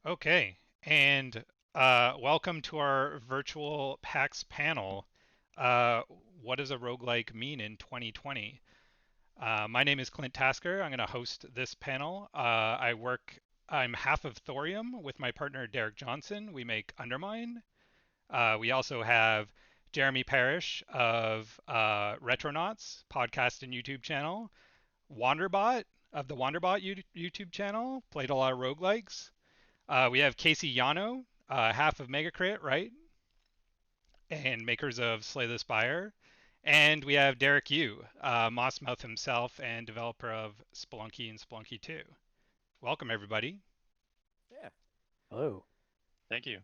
Okay, and welcome to our virtual PAX panel. Uh, what does a roguelike mean in 2020? My name is Clint Tasker. I'm going to host this panel. I'm half of Thorium with my partner Derek Johnson. We make Undermine. We also have Jeremy Parish of Retronauts podcast and YouTube channel. Wanderbot of the Wanderbot YouTube channel. Played a lot of roguelikes. We have Casey Yano, half of Megacrit, right? And makers of Slay the Spire. And we have Derek Yu, Mossmouth himself and developer of Spelunky and Spelunky 2. Welcome, everybody. Yeah. Hello. Thank you.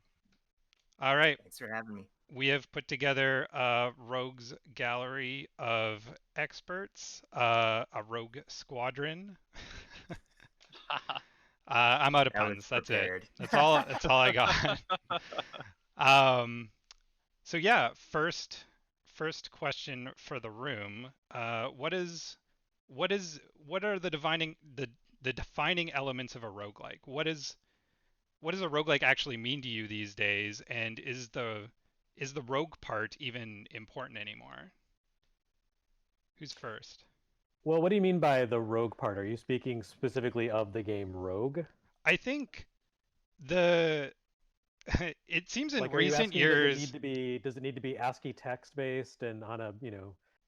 All right. Thanks for having me. We have put together a rogues gallery of experts, a rogue squadron. I'm out of I was puns. That's it. prepared. That's all I got. um, So yeah, first question for the room. What are the defining elements of a roguelike? What does a roguelike actually mean to you these days? And is the rogue part even important anymore? Who's first? Well, what do you mean by the rogue part? Are you speaking specifically of the game Rogue? I think the it seems in Like, are you recent asking years, does it need to be ASCII text based and on a, on a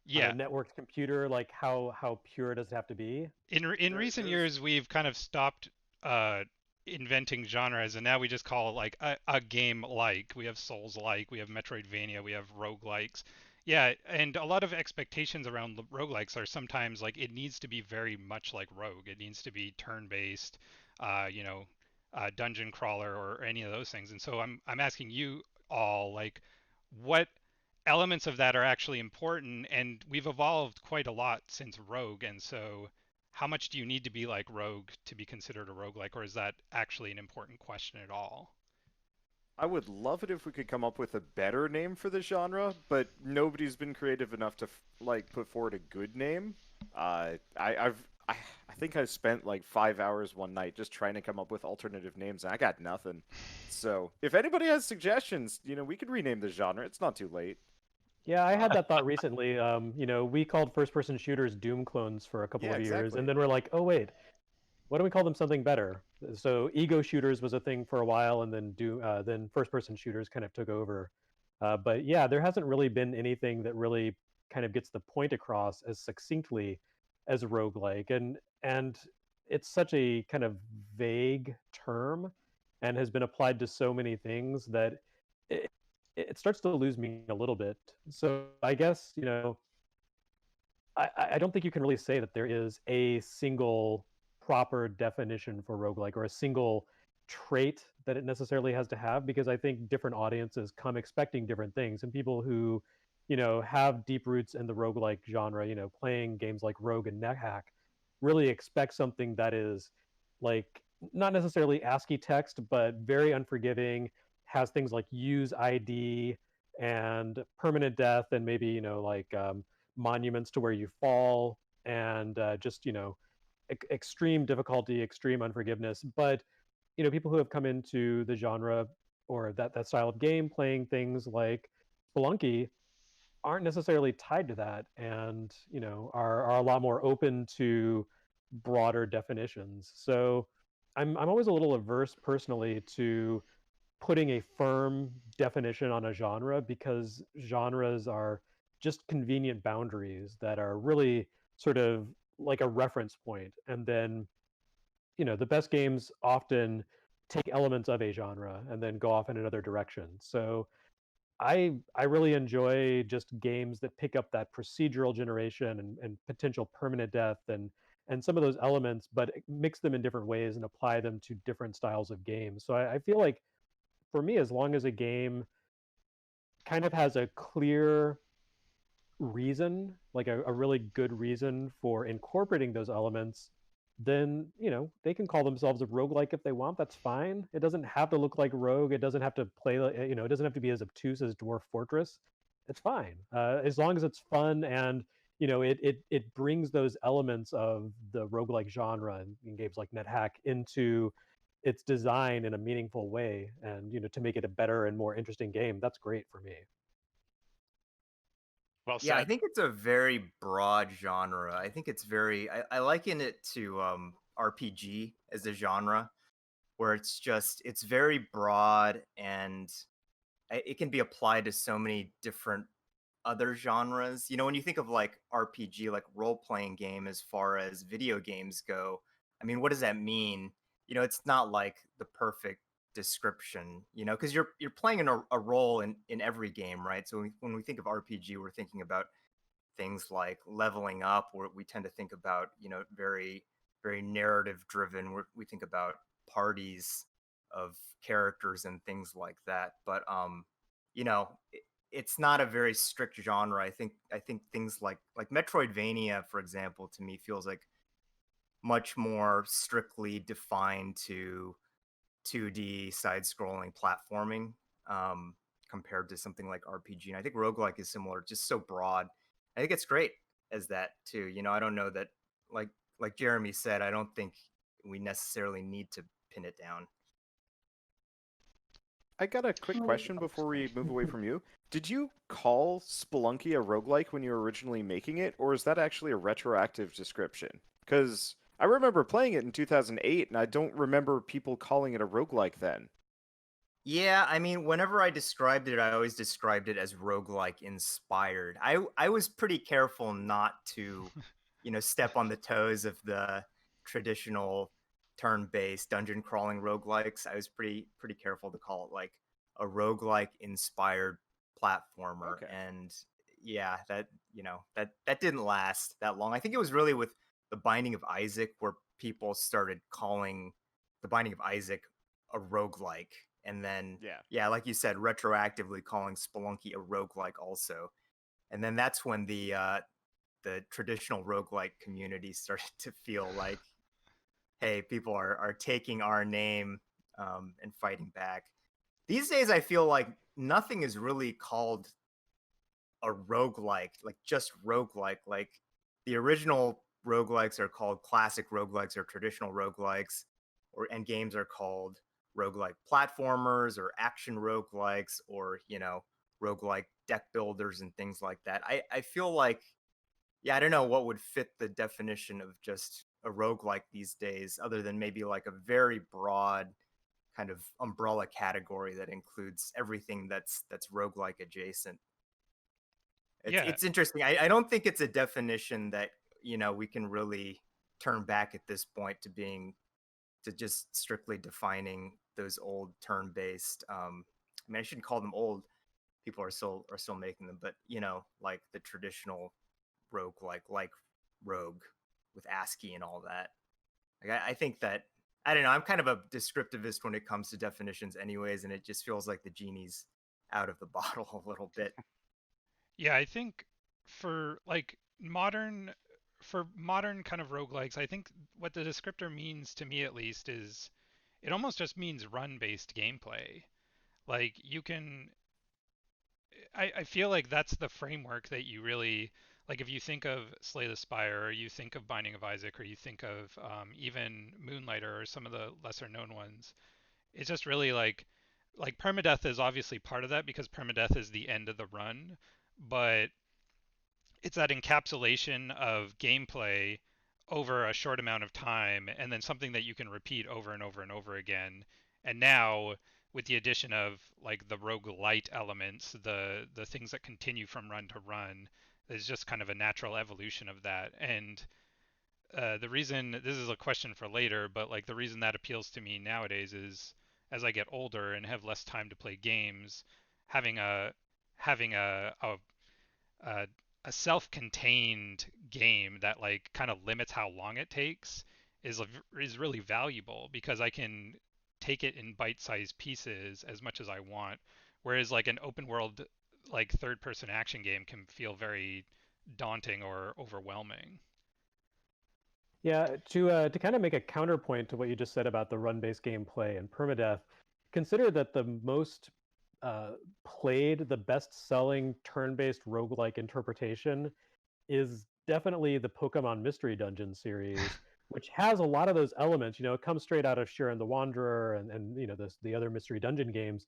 yeah, networked computer? Like how pure does it have to be? in There, recent there's years we've kind of stopped uh, inventing genres and now we just call it like a game like. We have Souls like, we have Metroidvania, we have roguelikes. Yeah, and a lot of expectations around roguelikes are sometimes like it needs to be very much like Rogue. It needs to be turn-based, uh, you know, dungeon crawler or any of those things. And so I'm asking you all like what elements of that are actually important, and we've evolved quite a lot since Rogue, and so how much do you need to be like Rogue to be considered a roguelike, or is that actually an important question at all? I would love it if we could come up with a better name for the genre, but nobody's been creative enough to like put forward a good name. I think I spent like 5 hours one night just trying to come up with alternative names, and I got nothing. So if anybody has suggestions, we could rename the genre. It's not too late. Yeah, I had that thought recently. We called first-person shooters Doom clones for a couple Yeah, of years, and exactly. then we're like, oh wait, why don't we call them something better? So ego shooters was a thing for a while, and then first-person shooters kind of took over. But yeah, there hasn't really been anything that really kind of gets the point across as succinctly as roguelike, and it's such a kind of vague term, and has been applied to so many things that it, it starts to lose meaning a little bit. So I guess I don't think you can really say that there is a single proper definition for roguelike or a single trait that it necessarily has to have, because I think different audiences come expecting different things, and people who have deep roots in the roguelike genre, playing games like Rogue and NetHack, really expect something that is like not necessarily ASCII text, but very unforgiving, has things like use ID and permanent death, and maybe monuments to where you fall, and just extreme difficulty, extreme unforgiveness. But people who have come into the genre or that style of game playing things like Spelunky aren't necessarily tied to that, and are a lot more open to broader definitions. So I'm always a little averse personally to putting a firm definition on a genre, because genres are just convenient boundaries that are really sort of like a reference point. And then, the best games often take elements of a genre and then go off in another direction. So I really enjoy just games that pick up that procedural generation and potential permanent death and some of those elements, but mix them in different ways and apply them to different styles of games. So I feel like for me, as long as a game kind of has a clear reason, like a really good reason for incorporating those elements, then they can call themselves a roguelike if they want. That's fine. It doesn't have to look like Rogue. It doesn't have to it doesn't have to be as obtuse as Dwarf Fortress. It's fine, as long as it's fun, and it brings those elements of the roguelike genre in games like NetHack into its design in a meaningful way, and to make it a better and more interesting game, that's great for me. Well Yeah, I said. think it's a very broad genre. I think it's very I liken it to RPG as a genre, where it's very broad, and it can be applied to so many different other genres. When you think of like RPG, like role playing game, as far as video games go, I mean, what does that mean? It's not like the perfect description, because you're playing a role in every game, right? So when we think of RPG, we're thinking about things like leveling up, where we tend to think about, very, very narrative driven, where we think about parties of characters and things like that. But it's not a very strict genre. I think things like Metroidvania, for example, to me feels like much more strictly defined to 2D side-scrolling platforming, um, compared to something like RPG. And I think roguelike is similar, just so broad. I think it's great as that too. I don't know that, like like Jeremy said, I don't think we necessarily need to pin it down. I got a quick question before we move away from you. Did you call Spelunky a roguelike when you were originally making it, or is that actually a retroactive description? Because I remember playing it in 2008, and I don't remember people calling it a roguelike then. Yeah, I mean, whenever I described it, I always described it as roguelike inspired. I was pretty careful not to, step on the toes of the traditional turn-based dungeon crawling roguelikes. I was pretty careful to call it like a roguelike inspired platformer. Okay. And yeah, that didn't last that long. I think it was really with The Binding of Isaac where people started calling The Binding of Isaac a roguelike, and then yeah, like you said, retroactively calling Spelunky a roguelike also. And then that's when the traditional roguelike community started to feel like, hey, people are taking our name, and fighting back. These days I feel like nothing is really called a roguelike, like just roguelike. Like the original roguelikes are called classic roguelikes or traditional roguelikes, and games are called roguelike platformers or action roguelikes, or roguelike deck builders and things like that. I feel like, yeah, I don't know what would fit the definition of just a roguelike these days, other than maybe like a very broad kind of umbrella category that includes everything that's roguelike adjacent. It's Yeah, it's interesting. I don't think it's a definition that we can really turn back at this point to just strictly defining those old turn-based. I mean, I shouldn't call them old. People are still making them, but like the traditional rogue, like Rogue with ASCII and all that. Like I think that, I don't know. I'm kind of a descriptivist when it comes to definitions, anyways, and it just feels like the genie's out of the bottle a little bit. yeah, I think for like modern kind of roguelikes, I think what the descriptor means to me at least is it almost just means run-based gameplay. Like you can I feel like that's the framework that you really like if you think of Slay the Spire, or you think of Binding of Isaac, or you think of even Moonlighter or some of the lesser known ones. It's just really like permadeath is obviously part of that because permadeath is the end of the run, but it's that encapsulation of gameplay over a short amount of time and then something that you can repeat over and over and over again. And now with the addition of like the roguelite elements, the things that continue from run to run, is just kind of a natural evolution of that. And the reason this is a question for later, but like the reason that appeals to me nowadays is as I get older and have less time to play games, having a, a self-contained game that like kind of limits how long it takes is really valuable because I can take it in bite-sized pieces as much as I want. Whereas like an open world like third-person action game can feel very daunting or overwhelming. Yeah, to kind of make a counterpoint to what you just said about the run-based gameplay and permadeath, consider that the most played, the best-selling turn-based roguelike interpretation is definitely the Pokemon Mystery Dungeon series, which has a lot of those elements. It comes straight out of Shiren the Wanderer and the other mystery dungeon games.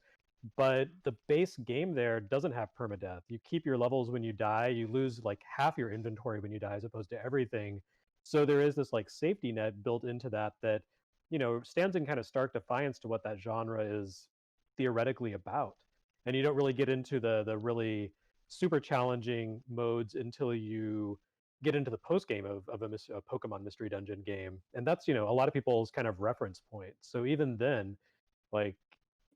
But the base game there doesn't have permadeath. You keep your levels when you die. You lose like half your inventory when you die, as opposed to everything. So there is this like safety net built into that stands in kind of stark defiance to what that genre is theoretically about. And you don't really get into the really super challenging modes until you get into the post game of a Pokemon Mystery Dungeon game, and that's a lot of people's kind of reference point. So even then, like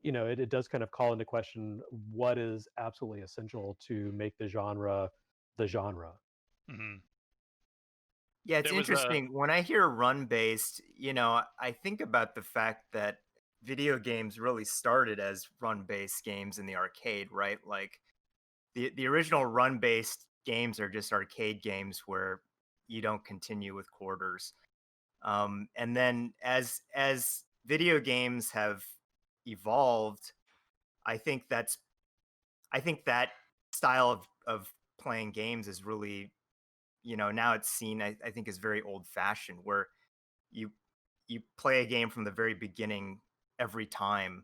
it does kind of call into question what is absolutely essential to make the genre the genre. Mm-hmm. Yeah, it's There was interesting. When I hear run based, I think about the fact that video games really started as run based games in the arcade, right? Like the original run based games are just arcade games where you don't continue with quarters. And then as video games have evolved, I think that's I think that style of playing games is really, now it's seen, I think, is very old fashioned, where you you play a game from the very beginning every time.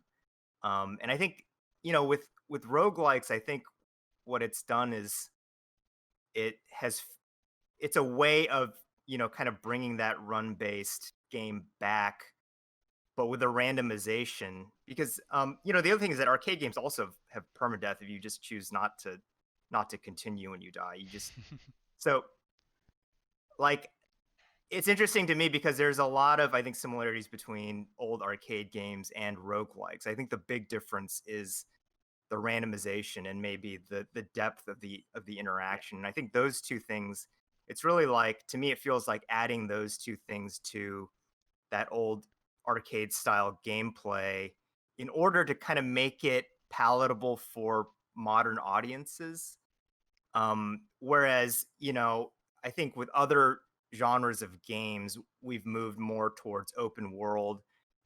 And I think, with roguelikes, I think what it's done is it has it's a way of, kind of bringing that run based game back, but with a randomization. Because the other thing is that arcade games also have permadeath if you just choose not to continue when you die. You just so like it's interesting to me because there's a lot of, I think, similarities between old arcade games and roguelikes. I think the big difference is the randomization and maybe the depth of the interaction. And I think those two things, it's really like, to me, it feels like adding those two things to that old arcade style gameplay in order to kind of make it palatable for modern audiences. Whereas, I think with other genres of games, we've moved more towards open world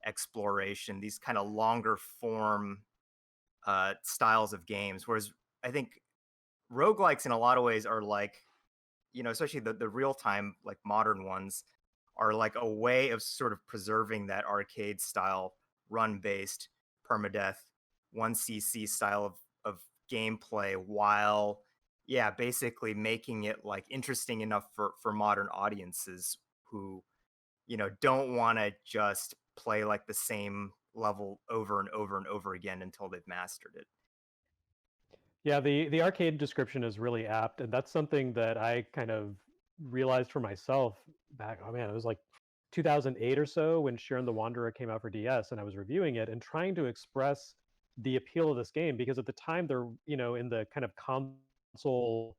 exploration, these kind of longer form styles of games. Whereas I think roguelikes in a lot of ways are like, especially the real time, like modern ones, are like a way of sort of preserving that arcade style run based permadeath 1cc style of gameplay, while basically making it like interesting enough for modern audiences who don't want to just play like the same level over and over and over again until they've mastered it. Yeah, the arcade description is really apt, and that's something that I kind of realized for myself back. Oh man, it was like 2008 or so when Sharon the Wanderer came out for DS, and I was reviewing it and trying to express the appeal of this game because at the time there, in the kind of console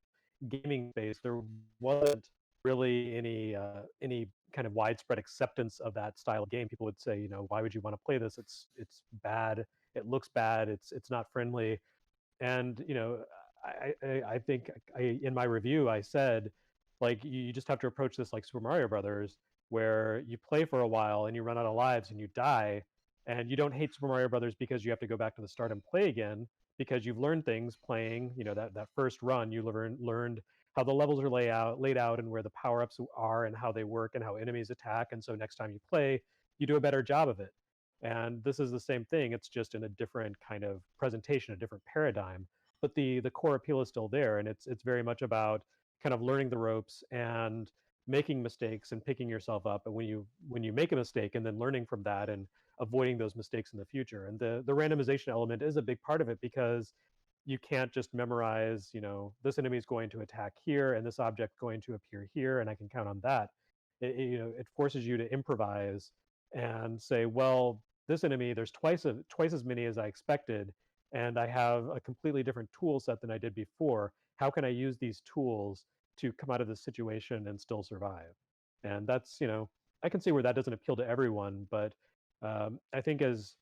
gaming space, there wasn't really any kind of widespread acceptance of that style of game. People would say, why would you want to play this? It's bad. It looks bad. It's not friendly. And I think in my review I said, like, you just have to approach this like Super Mario Brothers, where you play for a while and you run out of lives and you die, and you don't hate Super Mario Brothers because you have to go back to the start and play again, because you've learned things playing. That first run, you learned how the levels are laid out and where the power ups are and how they work and how enemies attack, and so next time you play, you do a better job of it. And this is the same thing. It's just in a different kind of presentation, a different paradigm. But the core appeal is still there, and it's very much about kind of learning the ropes and making mistakes and picking yourself up. And when you make a mistake and then learning from that and avoiding those mistakes in the future. And the randomization element is a big part of it, because you can't just memorize, this enemy is going to attack here and this object going to appear here, and I can count on that. It forces you to improvise and say, well, this enemy, there's twice as many as I expected, and I have a completely different tool set than I did before. How can I use these tools to come out of this situation and still survive? And that's, I can see where that doesn't appeal to everyone, but I think as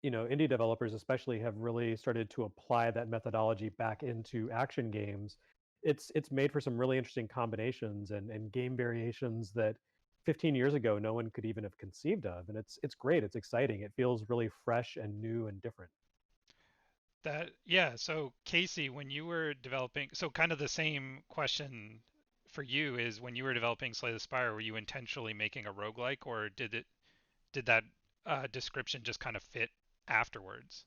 indie developers especially have really started to apply that methodology back into action games. It's made for some really interesting combinations and game variations that 15 years ago no one could even have conceived of, and it's great. It's exciting. It feels really fresh and new and different. Yeah, so Casey, when you were developing, so kind of the same question for you is when you were developing Slay the Spire, were you intentionally making a roguelike, or did that description just kind of fit afterwards?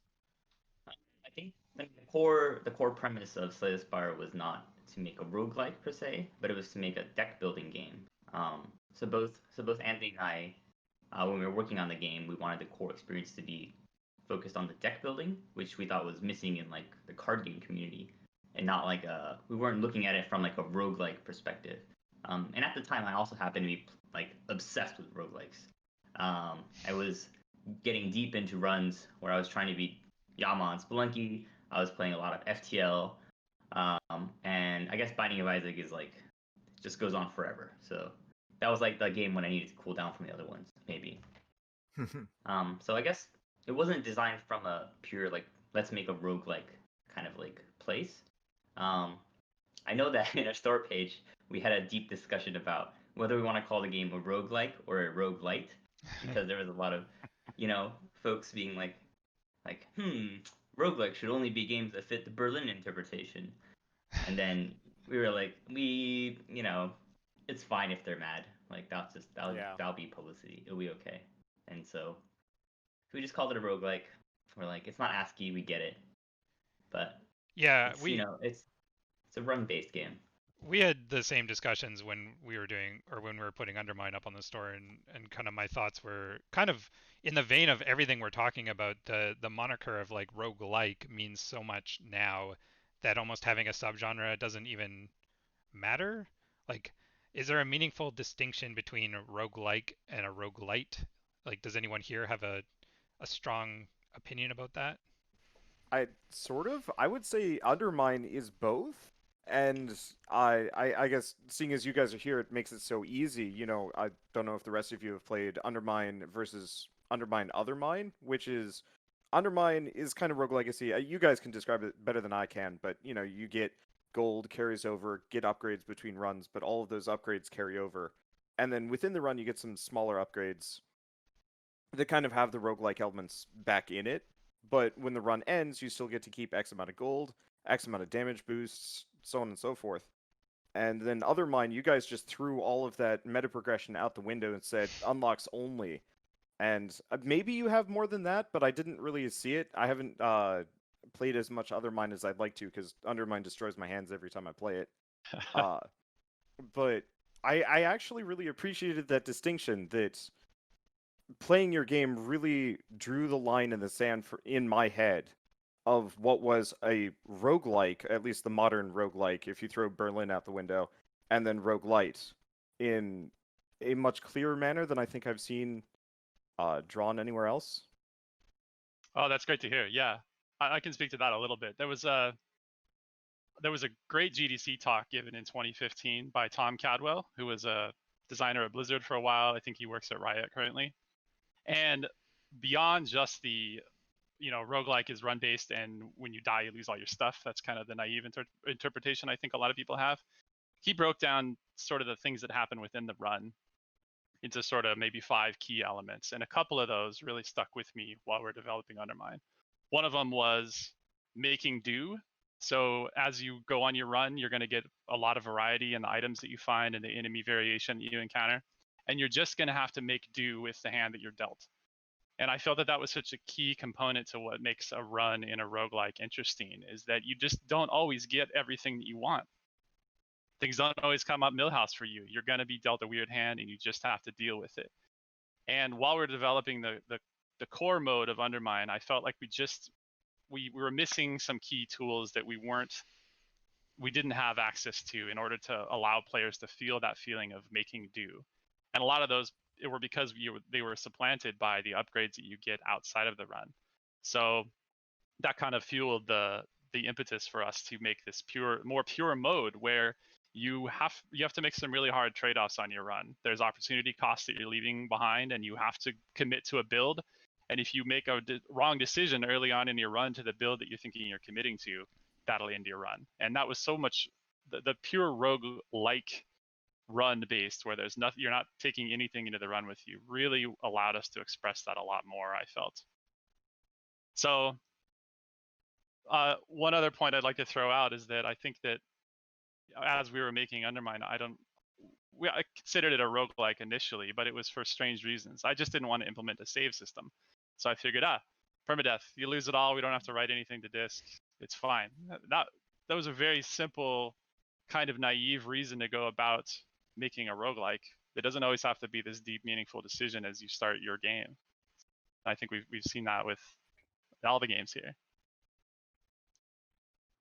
I think the core premise of Slay the Spire was not to make a roguelike per se, but it was to make a deck building game. So both Anthony and I, when we were working on the game, we wanted the core experience to be focused on the deck building, which we thought was missing in like the card game community, and not like we weren't looking at it from like a roguelike perspective. And at the time, I also happened to be like obsessed with roguelikes. I was getting deep into runs where I was trying to beat Yama and Spelunky. I was playing a lot of FTL, and I guess Binding of Isaac is like just goes on forever. So that was like the game when I needed to cool down from the other ones, maybe. So I guess it wasn't designed from a pure like let's make a roguelike kind of like place. I know that in our store page we had a deep discussion about whether we want to call the game a roguelike or a roguelite, because there was a lot of, folks being like, roguelike should only be games that fit the Berlin interpretation. And then we were like, it's fine if they're mad. Like that'll be publicity. It'll be okay. And so we just called it a roguelike. We're like, it's not ASCII, we get it. But Yeah, it's a run-based game. we had the same discussions when we were putting Undermine up on the store, and kind of my thoughts were kind of in the vein of everything we're talking about. The moniker of like roguelike means so much now that almost having a subgenre doesn't even matter. Like, is there a meaningful distinction between a roguelike and a roguelite? Like, does anyone here have a strong opinion about that? I would say Undermine is both. And I guess seeing as you guys are here, it makes it so easy. I don't know if the rest of you have played Undermine versus Undermine Othermine, which is Undermine is kind of Rogue Legacy. You guys can describe it better than I can, but you get gold carries over, get upgrades between runs, but all of those upgrades carry over. And then within the run, you get some smaller upgrades that kind of have the roguelike elements back in it. But when the run ends, you still get to keep X amount of gold, X amount of damage boosts, so on and so forth. And then Othermine, you guys just threw all of that meta progression out the window and said unlocks only. And maybe you have more than that, but I didn't really see it. I haven't played as much Othermine as I'd like to, because Undermine destroys my hands every time I play it. But I actually really appreciated that distinction, that playing your game really drew the line in the sand in my head of what was a roguelike, at least the modern roguelike, if you throw Berlin out the window, and then roguelite in a much clearer manner than I think I've seen drawn anywhere else. Oh, that's great to hear. Yeah, I can speak to that a little bit. There was a great GDC talk given in 2015 by Tom Cadwell, who was a designer at Blizzard for a while. I think he works at Riot currently. And beyond just the roguelike is run based, and when you die, you lose all your stuff. That's kind of the naive interpretation I think a lot of people have. He broke down sort of the things that happen within the run into sort of maybe 5 key elements. And a couple of those really stuck with me while we're developing Undermine. One of them was making do. So as you go on your run, you're going to get a lot of variety in the items that you find and the enemy variation that you encounter. And you're just going to have to make do with the hand that you're dealt. And I felt that was such a key component to what makes a run in a roguelike interesting, is that you just don't always get everything that you want. Things don't always come up Millhouse for you. You're going to be dealt a weird hand, and you just have to deal with it. And while we're developing the core mode of Undermine, I felt like we were missing some key tools that we didn't have access to in order to allow players to feel that feeling of making do. And a lot of those were because they were supplanted by the upgrades that you get outside of the run. So that kind of fueled the impetus for us to make this more pure mode where you have to make some really hard trade-offs on your run. There's opportunity costs that you're leaving behind, and you have to commit to a build. And if you make a wrong decision early on in your run to the build that you're thinking you're committing to, that'll end your run. And that was so much the pure rogue-like run based, where there's nothing, you're not taking anything into the run with you, really allowed us to express that a lot more, I felt. So one other point I'd like to throw out is that I think that as we were making Undermine, I considered it a roguelike initially, but it was for strange reasons. I just didn't want to implement a save system. So I figured, permadeath, you lose it all, we don't have to write anything to disk. It's fine. That was a very simple, kind of naive reason to go about making a roguelike. It doesn't always have to be this deep, meaningful decision as you start your game. I think we've seen that with all the games here.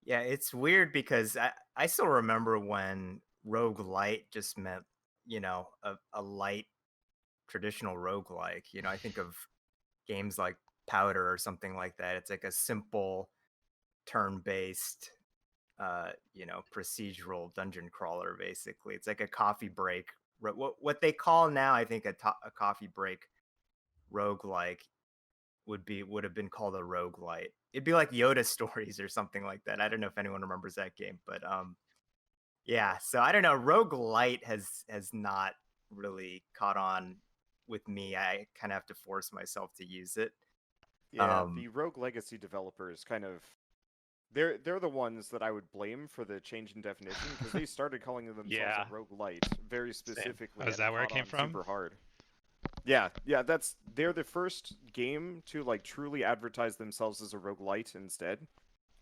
Yeah, it's weird because I still remember when roguelite just meant, a light traditional roguelike. I think of games like Powder or something like that. It's like a simple turn-based procedural dungeon crawler basically. It's like a coffee break. What they call now, I think, a coffee break roguelike would have been called a roguelite. It'd be like Yoda Stories or something like that. I don't know if anyone remembers that game, but yeah. So I don't know. Roguelite has not really caught on with me. I kind of have to force myself to use it. Yeah, the Rogue Legacy developers kind of they're the ones that I would blame for the change in definition because they started calling themselves Yeah. a roguelite very specifically. Oh, is that where it caught came on from? Super hard. Yeah, they're the first game to like truly advertise themselves as a roguelite instead.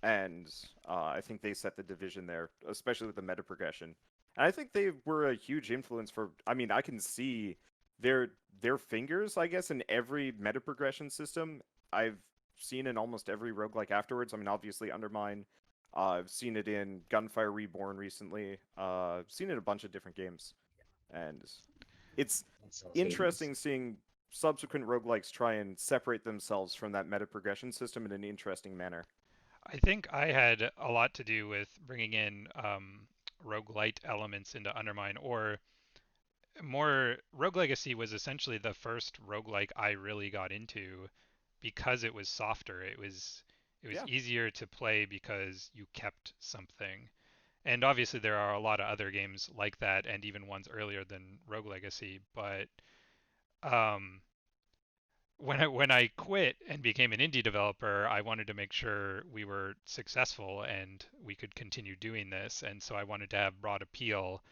And I think they set the division there, especially with the meta progression. And I think they were a huge influence for. I mean, I can see their fingers, I guess, in every meta progression system. I've seen in almost every roguelike afterwards. I mean, obviously Undermine. I've seen it in Gunfire Reborn recently. I've seen it in a bunch of different games, and it's interesting seeing subsequent roguelikes try and separate themselves from that meta progression system in an interesting manner. I think I had a lot to do with bringing in roguelite elements into Undermine, or more, Rogue Legacy was essentially the first roguelike I really got into because it was softer. It was easier to play because you kept something. And obviously there are a lot of other games like that, and even ones earlier than Rogue Legacy, but um, when I quit and became an indie developer, I wanted to make sure we were successful and we could continue doing this, and so I wanted to have broad appeal.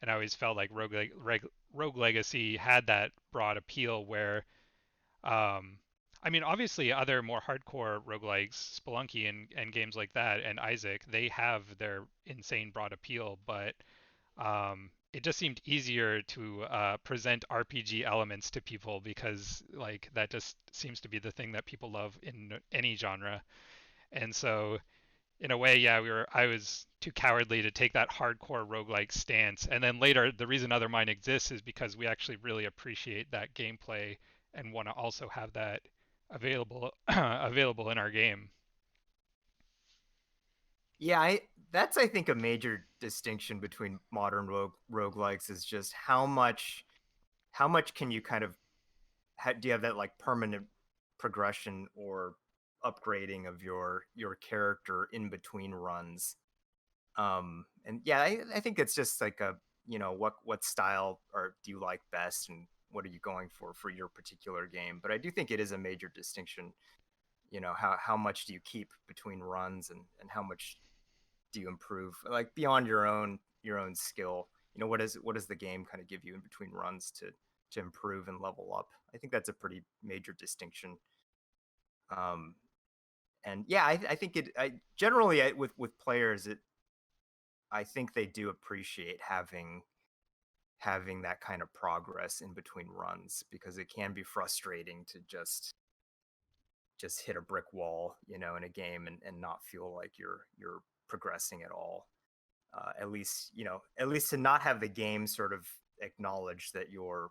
And I always felt like Rogue Legacy had that broad appeal where, um, I mean, obviously other more hardcore roguelikes, Spelunky and games like that, and Isaac, they have their insane broad appeal, but it just seemed easier to present RPG elements to people because like that just seems to be the thing that people love in any genre. And so in a way, yeah, I was too cowardly to take that hardcore roguelike stance. And then later, the reason Othermine exists is because we actually really appreciate that gameplay and want to also have that available available in our game. Yeah, that's I think a major distinction between modern roguelikes is just how much can you kind of do you have that like permanent progression or upgrading of your character in between runs. And yeah, I think it's just like a what style or do you like best and what are you going for your particular game. But I do think it is a major distinction, how much do you keep between runs and how much do you improve like beyond your own skill. What does the game kind of give you in between runs to improve and level up. I think that's a pretty major distinction. um and yeah, I think generally with players, I think they do appreciate having that kind of progress in between runs because it can be frustrating to just hit a brick wall, in a game and not feel like you're progressing at all. At least to not have the game sort of acknowledge that you're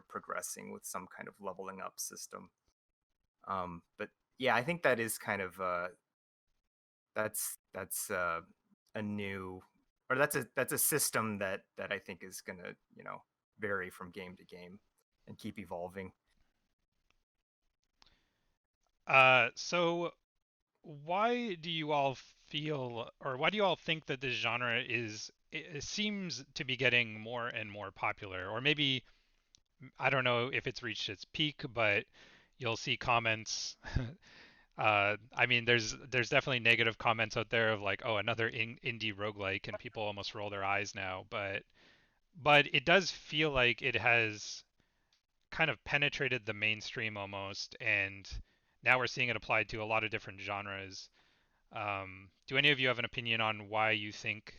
progressing with some kind of leveling up system. But yeah, I think that is kind of that's a new, or that's a system that I think is gonna vary from game to game and keep evolving. So why do you all feel, or why do you all think that this genre it seems to be getting more and more popular? Or maybe, I don't know if it's reached its peak, but you'll see comments I mean, there's definitely negative comments out there of like, oh, another indie roguelike, and people almost roll their eyes now. But it does feel like it has kind of penetrated the mainstream almost, and now we're seeing it applied to a lot of different genres. Do any of you have an opinion on why you think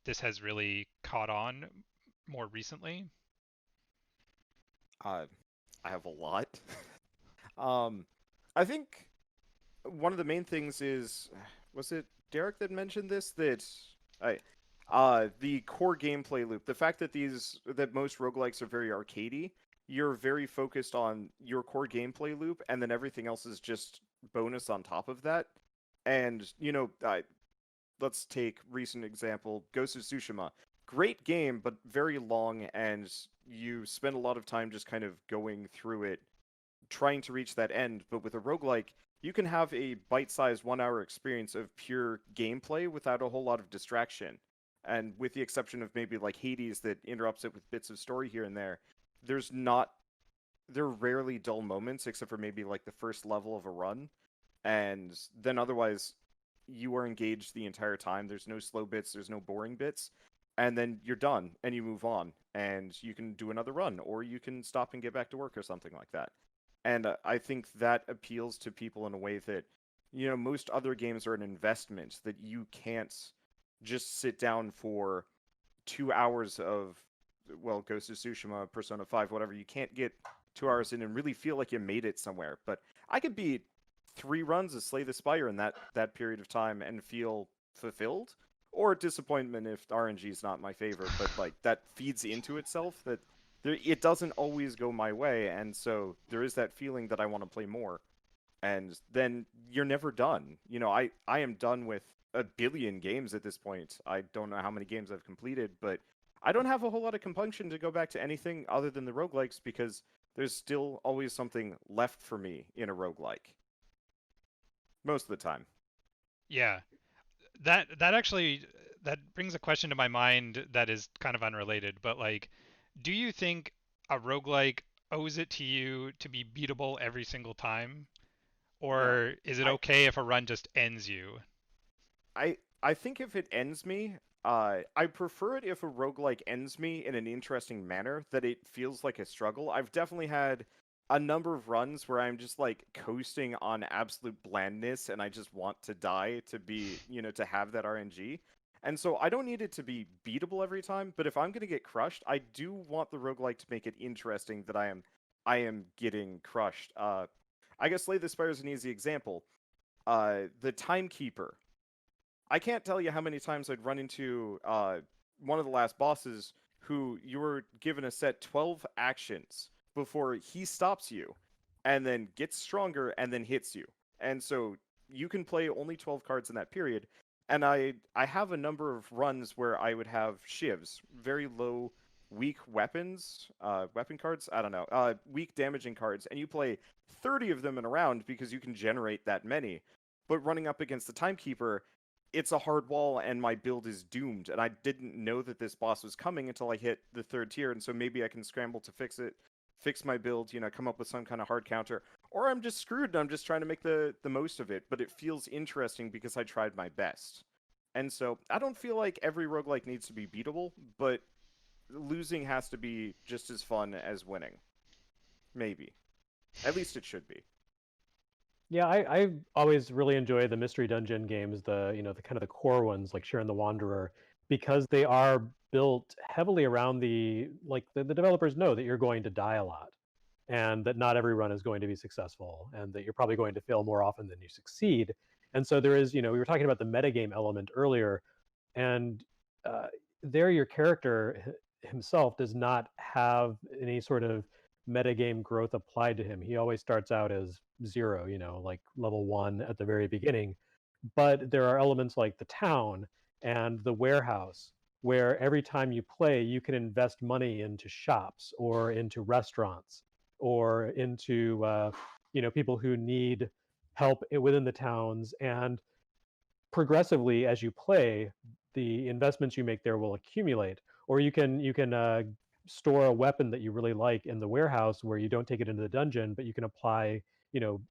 this has really caught on more recently? I have a lot. um, I think one of the main things is, was it Derek that mentioned this? That I, the core gameplay loop, the fact that most roguelikes are very arcadey, you're very focused on your core gameplay loop, and then everything else is just bonus on top of that. And let's take recent example, Ghost of Tsushima. Great game, but very long, and you spend a lot of time just kind of going through it, trying to reach that end. But with a roguelike, you can have a bite-sized 1 hour experience of pure gameplay without a whole lot of distraction. And with the exception of maybe like Hades that interrupts it with bits of story here and there, there are rarely dull moments except for maybe like the first level of a run. And then otherwise, you are engaged the entire time. There's no slow bits, there's no boring bits. And then you're done and you move on and you can do another run or you can stop and get back to work or something like that. And I think that appeals to people in a way that, most other games are an investment that you can't just sit down for 2 hours of, well, Ghost of Tsushima, Persona 5, whatever. You can't get 2 hours in and really feel like you made it somewhere. But I could beat 3 runs of Slay the Spire in that period of time and feel fulfilled, or disappointment if RNG is not my favorite. But like that feeds into itself that it doesn't always go my way, and so there is that feeling that I want to play more. And then you're never done. I am done with a billion games at this point. I don't know how many games I've completed, but I don't have a whole lot of compunction to go back to anything other than the roguelikes because there's still always something left for me in a roguelike. Most of the time. Yeah, that actually that brings a question to my mind that is kind of unrelated, but like, do you think a roguelike owes it to you to be beatable every single time? No. Or is it I okay if a run just ends you? I think if it ends me, I prefer it if a roguelike ends me in an interesting manner, that it feels like a struggle. I've definitely had a number of runs where I'm just like coasting on absolute blandness and I just want to die to be, to have that RNG. And so I don't need it to be beatable every time, but if I'm going to get crushed, I do want the roguelike to make it interesting that I am getting crushed. I guess Slay the Spire is an easy example. The Timekeeper. I can't tell you how many times I'd run into one of the last bosses who you were given a set 12 actions before he stops you and then gets stronger and then hits you. And so you can play only 12 cards in that period. And I have a number of runs where I would have shivs, very low, weak weapons, weapon cards, I don't know, weak damaging cards, and you play 30 of them in a round because you can generate that many. But running up against the Timekeeper, it's a hard wall and my build is doomed. And I didn't know that this boss was coming until I hit the 3rd tier, and so maybe I can scramble to fix my build, come up with some kind of hard counter. Or I'm just screwed and I'm just trying to make the most of it, but it feels interesting because I tried my best. And so I don't feel like every roguelike needs to be beatable, but losing has to be just as fun as winning. Maybe. At least it should be. Yeah, I always really enjoy the mystery dungeon games, the kind of the core ones like Sharon the Wanderer, because they are built heavily around the developers know that you're going to die a lot, and that not every run is going to be successful, and that you're probably going to fail more often than you succeed. And so there is, we were talking about the metagame element earlier, and uh, there your character himself does not have any sort of metagame growth applied to him. He always starts out as 0, like level 1 at the very beginning. But there are elements like the town and the warehouse where every time you play, you can invest money into shops or into restaurants or into people who need help within the towns. And progressively, as you play, the investments you make there will accumulate. Or you can store a weapon that you really like in the warehouse where you don't take it into the dungeon, but you can apply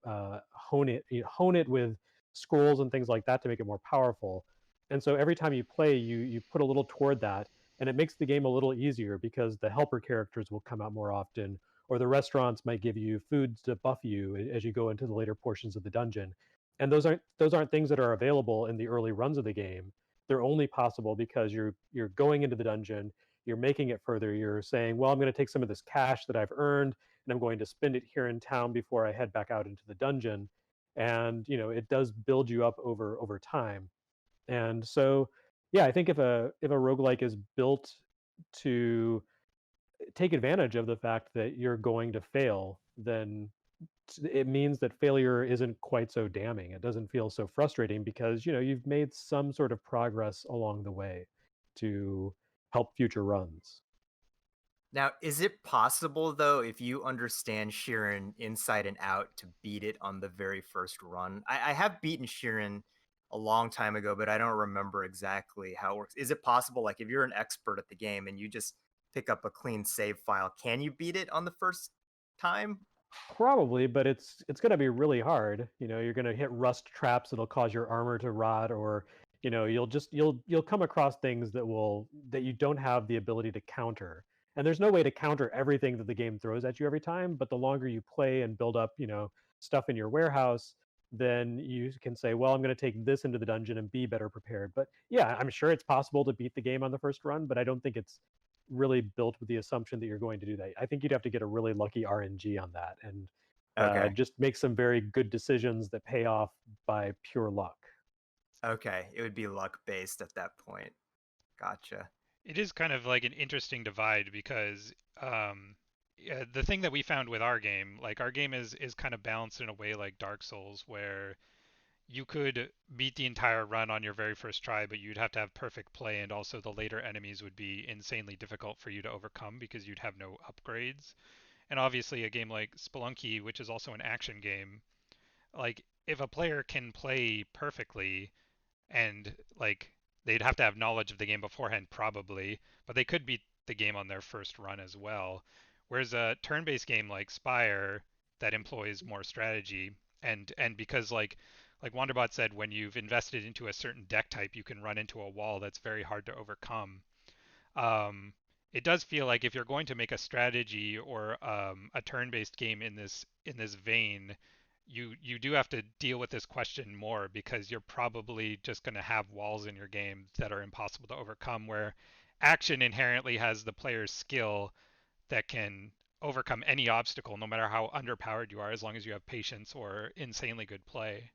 hone it with scrolls and things like that to make it more powerful. And so every time you play, you put a little toward that, and it makes the game a little easier because the helper characters will come out more often, or the restaurants might give you food to buff you as you go into the later portions of the dungeon. And those aren't things that are available in the early runs of the game. They're only possible because you're going into the dungeon, you're making it further, you're saying, well, I'm going to take some of this cash that I've earned and I'm going to spend it here in town before I head back out into the dungeon. And it does build you up over time. And so yeah, I think if a roguelike is built to take advantage of the fact that you're going to fail, then it means that failure isn't quite so damning. It doesn't feel so frustrating because you've made some sort of progress along the way to help future runs. Now, is it possible, though, if you understand Sheeran inside and out, to beat it on the very first run? I have beaten Sheeran a long time ago, but I don't remember exactly how it works. Is it possible, like, if you're an expert at the game and you just pick up a clean save file, can you beat it on the first time? Probably, but it's going to be really hard. You're going to hit rust traps that'll cause your armor to rot, or you'll come across things that you don't have the ability to counter. And there's no way to counter everything that the game throws at you every time, but the longer you play and build up, stuff in your warehouse, then you can say, well, I'm going to take this into the dungeon and be better prepared. But yeah, I'm sure it's possible to beat the game on the first run, but I don't think it's really built with the assumption that you're going to do that. I think you'd have to get a really lucky RNG on that and Okay. just make some very good decisions that pay off by pure luck. Okay. It would be luck based at that point. Gotcha. It is kind of like an interesting divide because the thing that we found with our game, like our game is kind of balanced in a way like Dark Souls, where you could beat the entire run on your very first try, but you'd have to have perfect play, and also the later enemies would be insanely difficult for you to overcome because you'd have no upgrades. And obviously, a game like Spelunky, which is also an action game, like if a player can play perfectly and like they'd have to have knowledge of the game beforehand probably, but they could beat the game on their first run as well. Whereas a turn-based game like Spire that employs more strategy and because like Wanderbot said, when you've invested into a certain deck type, you can run into a wall that's very hard to overcome. Um, it does feel like if you're going to make a strategy or a turn-based game in this vein, you do have to deal with this question more because you're probably just going to have walls in your game that are impossible to overcome. Where action inherently has the player's skill that can overcome any obstacle, no matter how underpowered you are, as long as you have patience or insanely good play.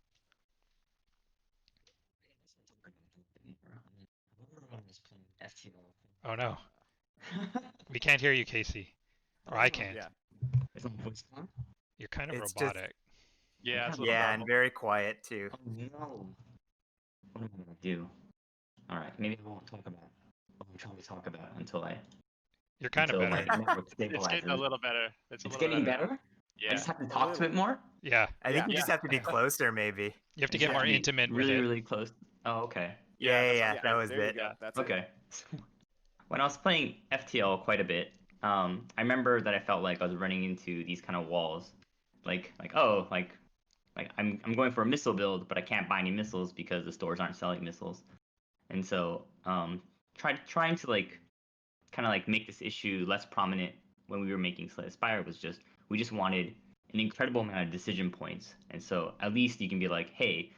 Oh no, we can't hear you, Casey. Or I can't. Yeah. Is my voice on? You're kind of It's just- robotic. Yeah, it's a little Yeah, and garbled. very quiet too. Oh no. What am I gonna do? Alright, maybe I won't talk about what I'm trying to talk about until You're kind of until better. my network It's getting a stabilizes. little better. It's a It's little getting better. better? I Yeah. just have to talk to it more? Yeah, I think Yeah. you just have to be closer, maybe. you have to I get just more have to be intimate really, with it. really close. Oh, okay. Yeah, that's- that was there it. You go. That's it. Okay. When I was playing FTL quite a bit, I remember that I felt like I was running into these kind of walls, like I'm going for a missile build, but I can't buy any missiles because the stores aren't selling missiles, and so trying to kind of make this issue less prominent when we were making Slay the Spire was just we just wanted an incredible amount of decision points, and so at least you can be like, hey,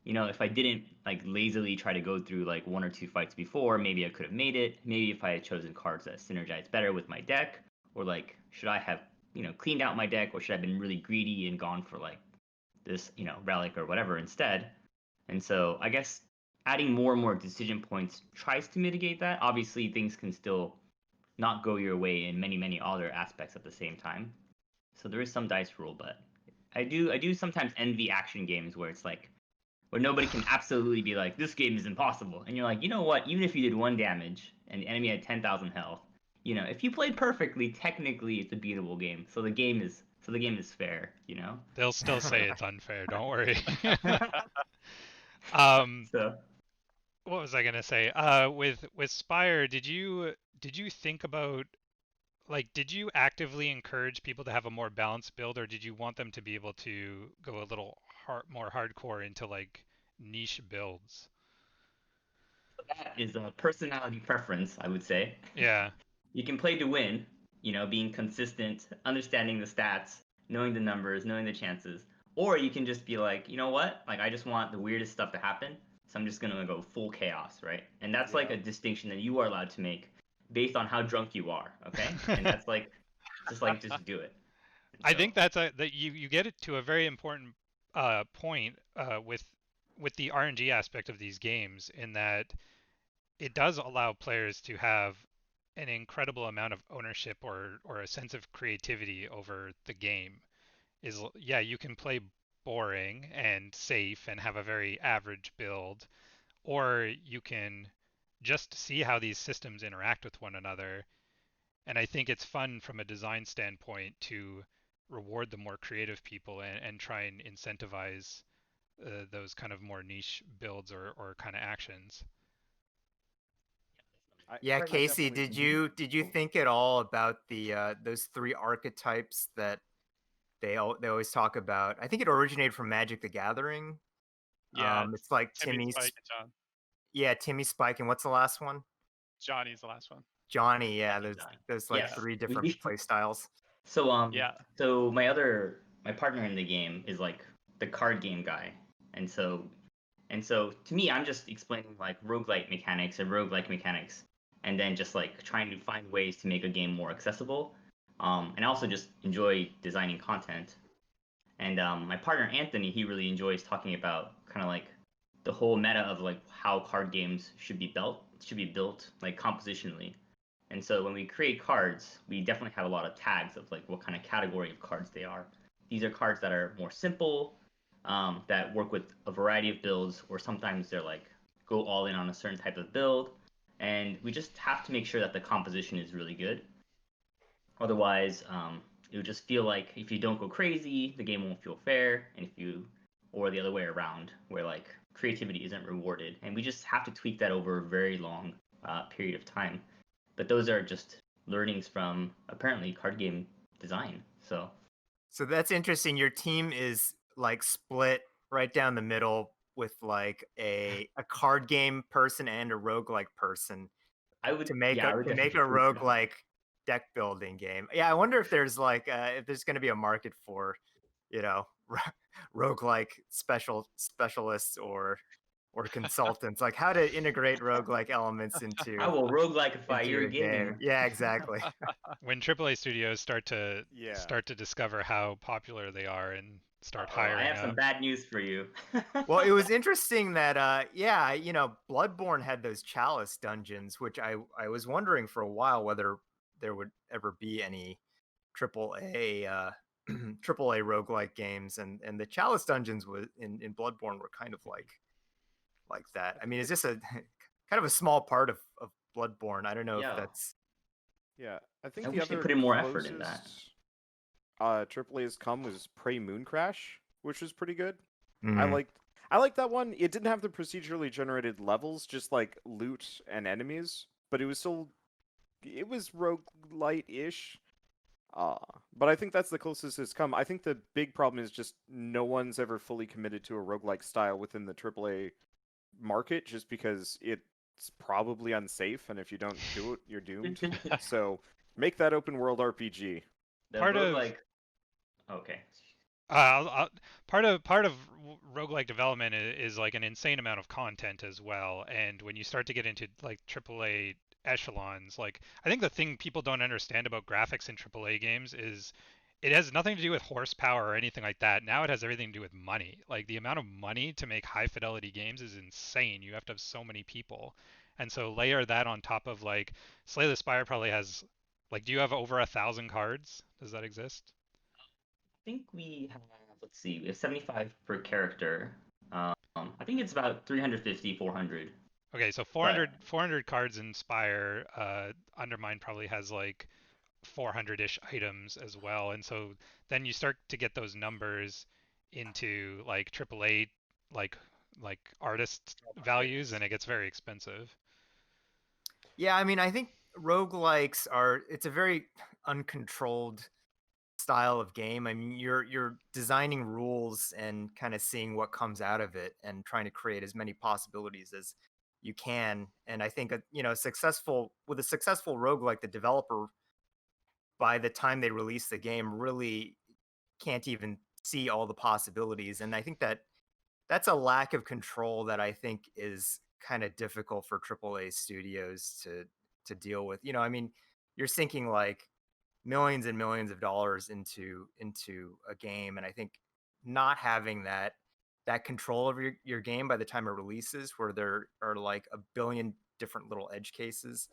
if I didn't lazily try to go through one or two fights before, maybe I could have made it. Maybe if I had chosen cards that synergize better with my deck, or should I have cleaned out my deck, or should I have been really greedy and gone for this relic or whatever instead. And so I guess adding more and more decision points tries to mitigate that. Obviously, things can still not go your way in many other aspects at the same time. So there is some dice rule, but I do sometimes envy action games where it's where nobody can absolutely be like, this game is impossible. And you're like, you know what? Even if you did 1 damage and the enemy had 10,000 health, if you played perfectly, technically it's a beatable game. So the game is fair, They'll still say it's unfair. Don't worry. So What was I gonna say? With Spire, did you think about like, did you actively encourage people to have a more balanced build, or did you want them to be able to go a little more hardcore into like niche builds? That is a personality preference, I would say. Yeah. You can play to win, being consistent, understanding the stats, knowing the numbers, knowing the chances. Or you can just be like, you know what? Like, I just want the weirdest stuff to happen, so I'm just gonna go full chaos, right? And that's like Yeah. a distinction that you are allowed to make based on how drunk you are, okay? And that's like, just do it. I So, think that you get it to a very important point with the RNG aspect of these games, in that it does allow players to have an incredible amount of ownership or a sense of creativity over the game. Yeah, you can play boring and safe and have a very average build, or you can just see how these systems interact with one another. And I think it's fun from a design standpoint to reward the more creative people and try and incentivize those kind of more niche builds or kind of actions. Yeah, I Casey, definitely. did you think at all about the those three archetypes that they always talk about? I think it originated from Magic the Gathering. Yeah, It's like Timmy, Timmy, Spike, and John. yeah, Timmy, Spike, and what's the last one? Johnny's the last one. Johnny. Yeah, Johnny, Johnny. there's like Yes. Yeah. three different play styles. So Yeah. so my partner in the game is like the card game guy. And so to me, I'm just explaining like roguelike mechanics and roguelike mechanics, and then just like trying to find ways to make a game more accessible. And I also just enjoy designing content. And my partner Anthony, he really enjoys talking about kind of like the whole meta of like how card games should be built like compositionally. And so when we create cards, we definitely have a lot of tags of like what kind of category of cards they are. These are cards that are more simple, that work with a variety of builds, or sometimes they're like go all in on a certain type of build. And we just have to make sure that the composition is really good. Otherwise, it would just feel like if you don't go crazy, the game won't feel fair, and or the other way around, where like creativity isn't rewarded. And we just have to tweak that over a very long period of time. But those are just learnings from apparently card game design. So that's interesting. Your team is like split right down the middle with like a card game person and a roguelike person I would, to make yeah, I would to make a definitely agree with that. roguelike deck building game. Yeah, I wonder if there's like if there's going to be a market for, you know, roguelike specialists or consultants, like how to integrate roguelike elements I will roguelikeify into your a game. gaming. Yeah, exactly. When AAA studios Yeah. start to discover how popular they are and start Uh-oh, I hiring have some up. bad news for you. Well, it was interesting that yeah, Bloodborne had those chalice dungeons, which I was wondering for a while whether there would ever be any triple A triple A roguelike games, and the chalice dungeons was in Bloodborne were kind of like that. I mean, is this a kind of a small part of Bloodborne? I don't know if Yo, that's Yeah. I I think the wish they other put in more effort in that. closest AAA has come was Prey Moon Crash, which was pretty good. Mhm. I liked that one. It didn't have the procedurally generated levels, just like loot and enemies, but it was roguelite-ish. But I think that's the closest it's come. I think the big problem is just no one's ever fully committed to a roguelike style within the AAA market, just because it's probably unsafe, and if you don't do it, you're doomed. So make that open world RPG. The Part of roguelike. Okay. part of roguelike development is like an insane amount of content as well. And when you start to get into like AAA echelons, like I think the thing people don't understand about graphics in AAA games is it has nothing to do with horsepower or anything like that. Now it has everything to do with money. Like the amount of money to make high fidelity games is insane. You have to have so many people. And so layer that on top of like Slay the Spire probably has like, do you have over 1,000 cards? Does that exist? I think we have, let's see, we have 75 per character. I think it's about 350, 400. Okay, so But 400 cards in Spire. Undermine probably has like 400-ish items as well, and so then you start to get those numbers into like AAA, like artist values, and it gets very expensive. Yeah, I mean, I think roguelikes are, it's a very uncontrolled style of game. I mean, you're designing rules and kind of seeing what comes out of it and trying to create as many possibilities as you can. And I think successful with a successful roguelike, the developer, by the time they release the game, really can't even see all the possibilities. And I think that that's a lack of control that I think is kind of difficult for AAA studios to deal with. I mean, you're sinking like millions and millions of dollars into a game, and I think not having that control over your game by the time it releases, where there are like a billion different little edge cases,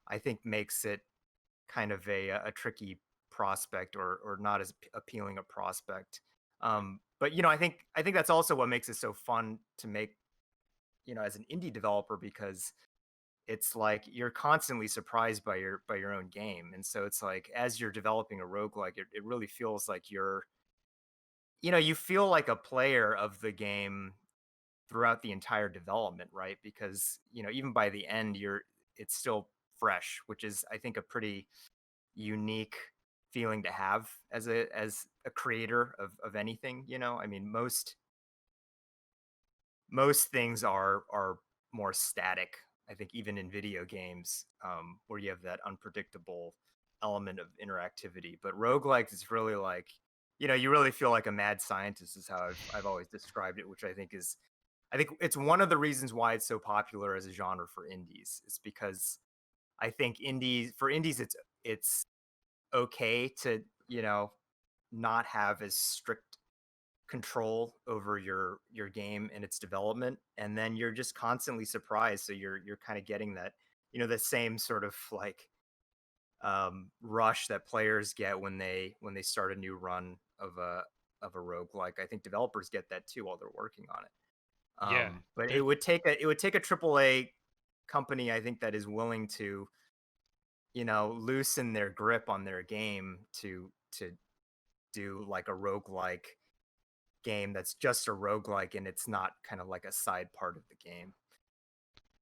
I think makes it kind of a tricky prospect, or not as appealing a prospect. But I think that's also what makes it so fun to make, as an indie developer, because it's like you're constantly surprised by your own game. And so it's like, as you're developing a roguelike, it really feels like you feel like a player of the game throughout the entire development, right? Because even by the end, it's still fresh, which is, I think, a pretty unique feeling to have as a creator of anything. I mean, most things are more static, I think, even in video games, where you have that unpredictable element of interactivity. But roguelikes is really like, you really feel like a mad scientist, is how I've always described it, which I think it's one of the reasons why it's so popular as a genre for indies. It's because I think for indies, it's okay to, not have as strict control over your game and its development, and then you're just constantly surprised. So you're kind of getting that, the same sort of like rush that players get when they start a new run of a roguelike. I think developers get that too while they're working on it. Yeah, But there's it would take a AAA company, I think, that is willing to, loosen their grip on their game to do like a roguelike game that's just a roguelike, and it's not kind of like a side part of the game.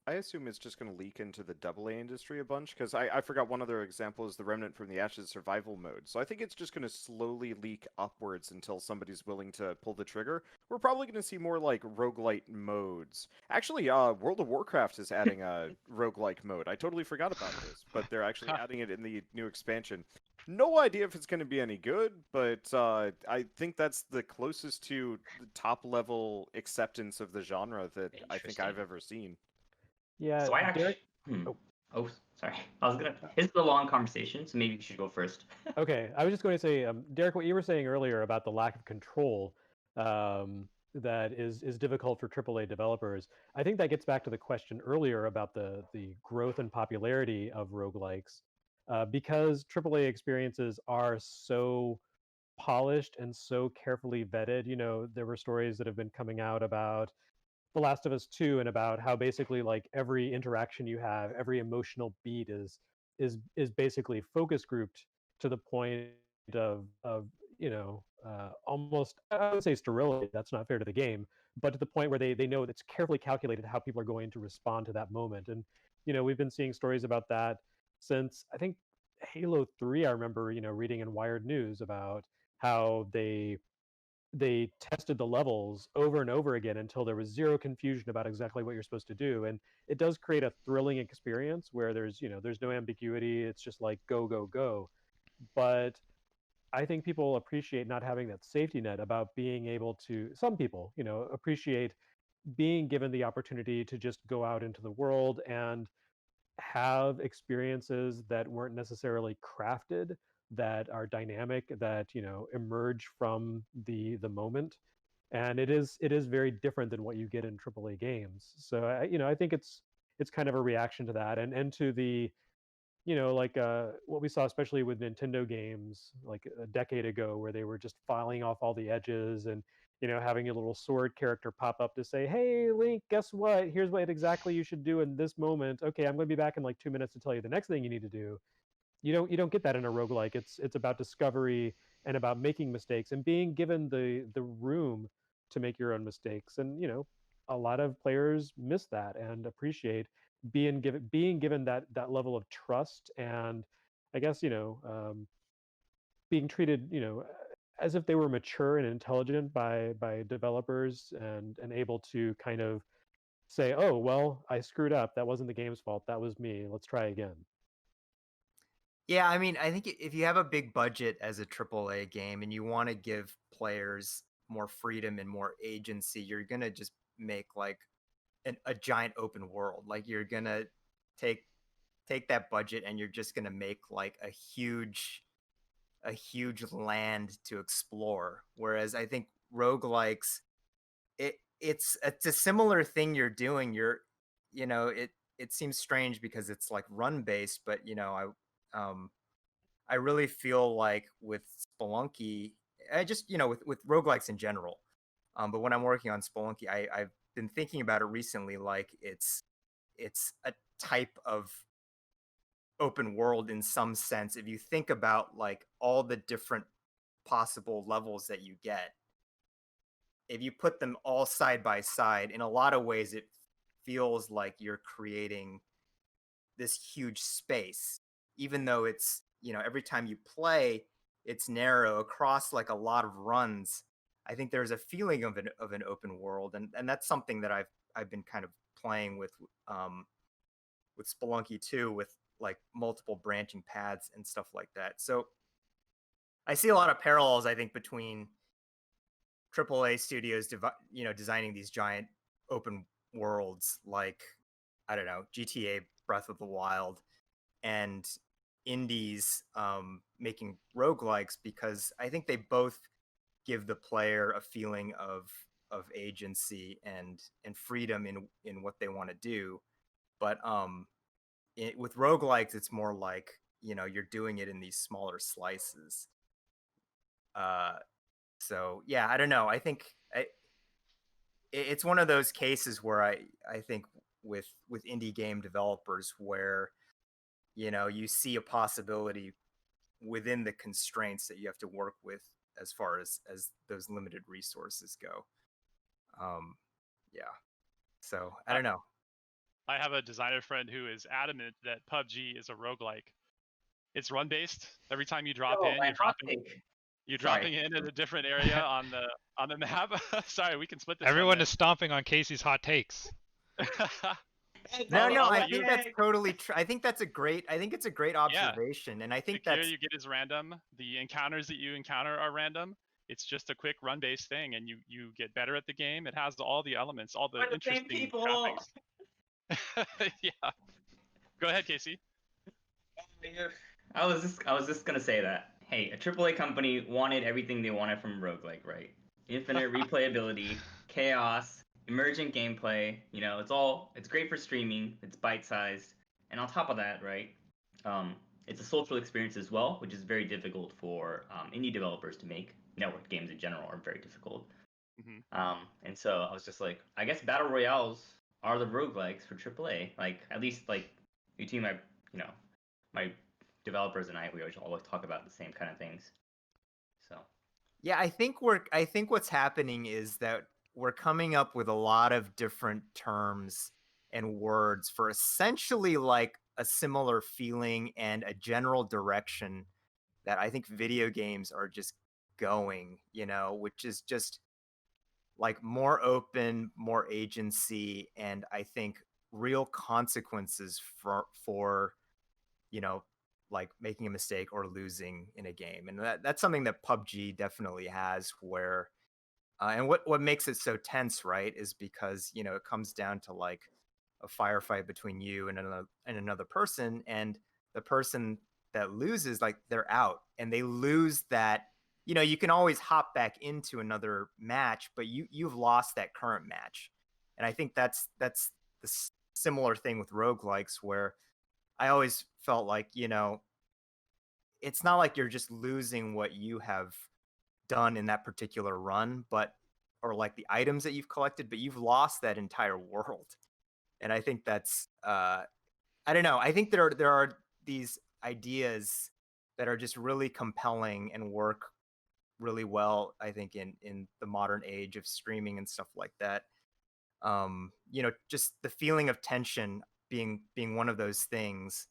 I assume it's just going to leak into the AA industry a bunch, because I forgot one other example is the Remnant from the Ashes survival mode. So I think it's just going to slowly leak upwards until somebody's willing to pull the trigger. We're probably going to see more like roguelite modes. Actually, World of Warcraft is adding a roguelike mode. I totally forgot about this, but they're actually adding it in the new expansion. No idea if it's going to be any good, but I think that's the closest to the top level acceptance of the genre that I think I've ever seen. Yeah, So I actually. Derek. Oh. Oh, sorry. I was gonna. This is a long conversation, so maybe you should go first. Okay, I was just going to say, Derek, what you were saying earlier about the lack of control that is difficult for AAA developers. I think that gets back to the question earlier about the growth and popularity of roguelikes, because AAA experiences are so polished and so carefully vetted. There were stories that have been coming out about The Last of Us 2, and about how basically like every interaction you have, every emotional beat is basically focus grouped to the point of almost, I would say, sterility. That's not fair to the game, but to the point where they know it's carefully calculated how people are going to respond to that moment. And we've been seeing stories about that since, I think, Halo 3. I remember reading in Wired News about how they tested the levels over and over again until there was zero confusion about exactly what you're supposed to do. And it does create a thrilling experience where there's no ambiguity. It's just like go, go, go. But I think people appreciate not having that safety net, about being able to, some people, appreciate being given the opportunity to just go out into the world and have experiences that weren't necessarily crafted, that are dynamic, that emerge from the moment. And it is very different than what you get in AAA games. So I think it's kind of a reaction to that, and to the like what we saw, especially with Nintendo games like a decade ago, where they were just filing off all the edges, and having a little sword character pop up to say, "Hey, Link, guess what? Here's what exactly you should do in this moment. Okay, I'm going to be back in like 2 minutes to tell you the next thing you need to do." You don't get that in a roguelike. It's about discovery and about making mistakes and being given the room to make your own mistakes. And a lot of players miss that and appreciate being given that level of trust, and I guess being treated as if they were mature and intelligent by developers, and able to kind of say, oh well, I screwed up, that wasn't the game's fault, that was me, let's try again. Yeah, I mean, I think if you have a big budget as a AAA game and you want to give players more freedom and more agency, you're gonna just make like a giant open world. Like you're gonna take that budget and you're just gonna make like a huge land to explore. Whereas I think roguelikes, it's a similar thing you're doing. It seems strange because it's like run based, but I really feel like with Spelunky, I just with roguelikes in general. But when I'm working on Spelunky, I've been thinking about it recently. Like it's a type of open world in some sense. If you think about like all the different possible levels that you get, if you put them all side by side, in a lot of ways, it feels like you're creating this huge space, even though it's every time you play it's narrow across like a lot of runs. I think there's a feeling of an open world, and that's something that I've been kind of playing with Spelunky too, with like multiple branching paths and stuff like that. So I see a lot of parallels, I think, between AAA studios designing these giant open worlds like, I don't know, GTA Breath of the Wild, and indies making roguelikes, because I think they both give the player a feeling of agency and freedom in what they want to do. But with roguelikes, it's more like you're doing it in these smaller slices. So yeah, I don't know. I think it's one of those cases where I think with indie game developers where you see a possibility within the constraints that you have to work with as far as those limited resources go. Yeah. So I don't know. I have a designer friend who is adamant that PUBG is a roguelike. It's run based. Every time you drop in, you're dropping in a different area on the map. Sorry, we can split this. Everyone is stomping on Casey's hot takes. No, I think that's totally true. I think it's a great observation, yeah. And I think the gear you get is random. The encounters that you encounter are random. It's just a quick run-based thing, and you get better at the game. It has all the elements, all the interesting trappings. Yeah. Go ahead, Casey. I was just gonna say that. Hey, a AAA company wanted everything they wanted from roguelike, right? Infinite replayability, chaos, emergent gameplay. It's great for streaming. It's bite-sized, and on top of that, right? It's a social experience as well, which is very difficult for indie developers to make. Network games in general are very difficult. Mm-hmm. And so I was just like, I guess battle royales are the roguelikes for AAA. Like, at least like between my developers and we always talk about the same kind of things. So yeah, I think what's happening is that we're coming up with a lot of different terms and words for essentially like a similar feeling and a general direction that I think video games are just going, which is just like more open, more agency, and I think real consequences for like making a mistake or losing in a game. And that's something that PUBG definitely has, where and what makes it so tense, right, is because it comes down to like a firefight between you and another person, and the person that loses, like, they're out, and they lose that. You can always hop back into another match, but you've lost that current match. And I think that's the similar thing with roguelikes, where I always felt like, it's not like you're just losing what you have done in that particular run, or like the items that you've collected, but you've lost that entire world. And I think that's, I don't know. I think there are these ideas that are just really compelling and work really well, I think, in the modern age of streaming and stuff like that. Just the feeling of tension being one of those things.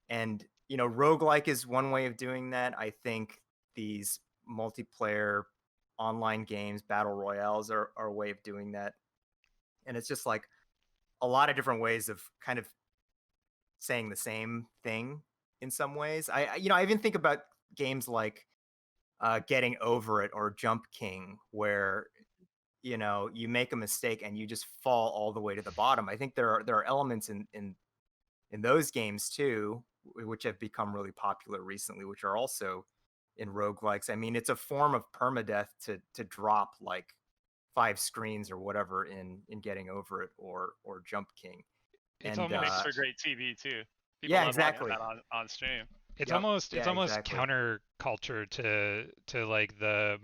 And roguelike is one way of doing that. I think these multiplayer online games, battle royales, are a way of doing that. And it's just like a lot of different ways of kind of saying the same thing in some ways. I even think about games like Getting Over It or Jump King, where you make a mistake and you just fall all the way to the bottom. I think there are elements in those games too, which have become really popular recently, which are also in roguelikes. I mean, it's a form of permadeath to drop like 5 screens or whatever in Getting Over It or Jump King. It's And It makes almost for great TV too. People yeah, love watching exactly. that on stream. it's Yep. almost Yeah, exactly. counterculture to like the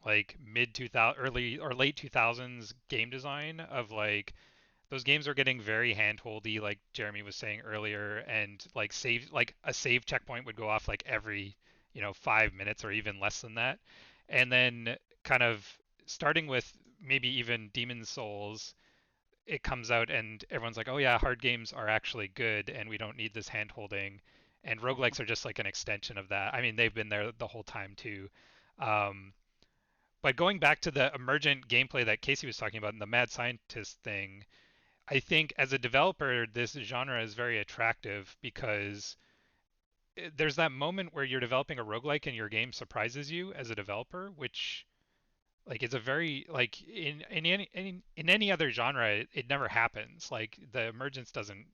like mid 2000 early or late 2000s game design of like those games are getting very handholdy, like Jeremy was saying earlier, and like a save checkpoint would go off like every 5 minutes or even less than that, and then kind of starting with maybe even Demon's Souls, it comes out and everyone's like, oh yeah, hard games are actually good, and we don't need this handholding, and roguelikes are just like an extension of that. I mean, they've been there the whole time too. Um, but going back to the emergent gameplay that Casey was talking about and the mad scientist thing, I think as a developer, this genre is very attractive because there's that moment where you're developing a roguelike and your game surprises you as a developer, which like is a very like in any other genre it never happens. Like the emergence doesn't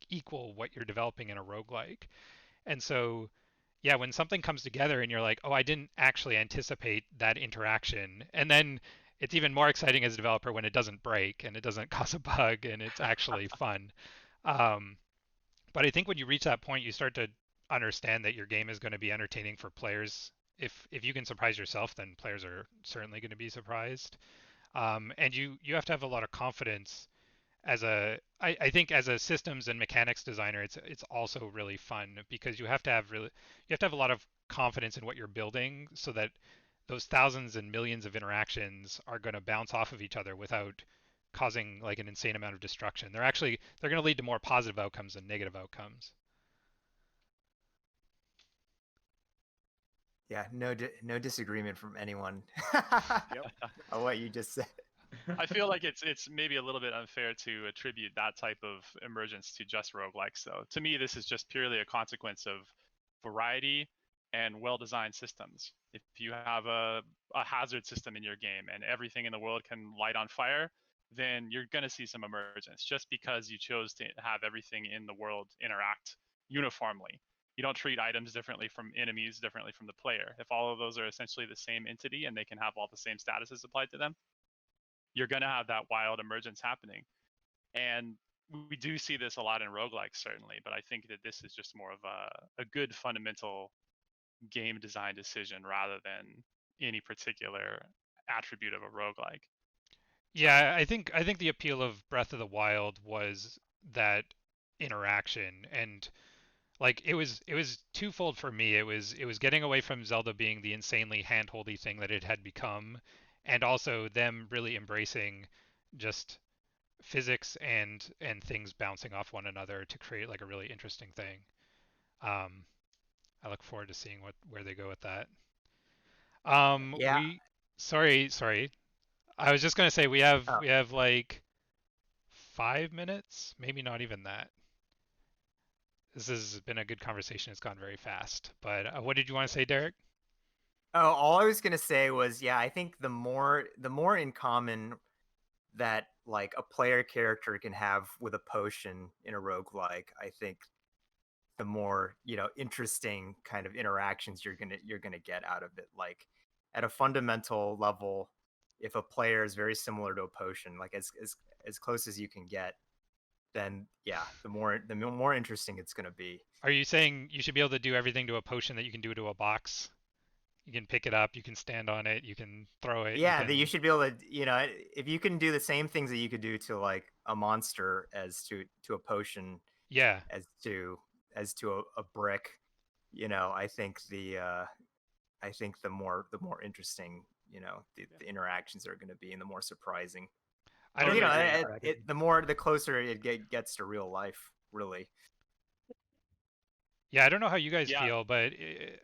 equal what you're developing in a roguelike. And so yeah, when something comes together and you're like, oh, I didn't actually anticipate that interaction, and then it's even more exciting as a developer when it doesn't break and it doesn't cause a bug and it's actually fun. Um, but I think when you reach that point, you start to understand that your game is going to be entertaining for players. If you can surprise yourself, then players are certainly going to be surprised. And you have to have a lot of confidence as I think as a systems and mechanics designer, it's also really fun because you have to have a lot of confidence in what you're building so that those thousands and millions of interactions are going to bounce off of each other without causing like an insane amount of destruction. They're going to lead to more positive outcomes than negative outcomes. Yeah, no disagreement from anyone. Yep. On what you just said. I feel like it's maybe a little bit unfair to attribute that type of emergence to just roguelikes, though. To me, this is just purely a consequence of variety and well-designed systems. If you have a hazard system in your game and everything in the world can light on fire, then you're going to see some emergence just because you chose to have everything in the world interact uniformly. You don't treat items differently from enemies, differently from the player. If all of those are essentially the same entity and they can have all the same statuses applied to them, you're going to have that wild emergence happening. And we do see this a lot in roguelikes, certainly, but I think that this is just more of a good fundamental game design decision rather than any particular attribute of a roguelike. Yeah, I think the appeal of Breath of the Wild was that interaction, and like it was twofold for me. It was getting away from Zelda being the insanely handholdy thing that it had become, and also them really embracing just physics and things bouncing off one another to create like a really interesting thing. Um, I look forward to seeing where they go with that. Yeah. We sorry. I was just gonna say Oh. we have like 5 minutes, maybe not even that. This has been a good conversation. It's gone very fast. But what did you want to say, Derek? Oh, all I was gonna say was, yeah, I think the more in common that like a player character can have with a potion in a roguelike, I think the more, interesting kind of interactions you're gonna get out of it. Like at a fundamental level, if a player is very similar to a potion, like as close as you can get, then yeah, the more interesting it's gonna be. Are you saying you should be able to do everything to a potion that you can do to a box? You can pick it up, you can stand on it, you can throw it, you Yeah, that you can. should be able to, if you can do the same things that you could do to like a monster as to a potion, Yeah. as to a brick, I think the more interesting, the interactions are going to be and the more surprising. I don't You know, know. the closer it gets to real life, really. Yeah, I don't know how you guys Yeah. feel, but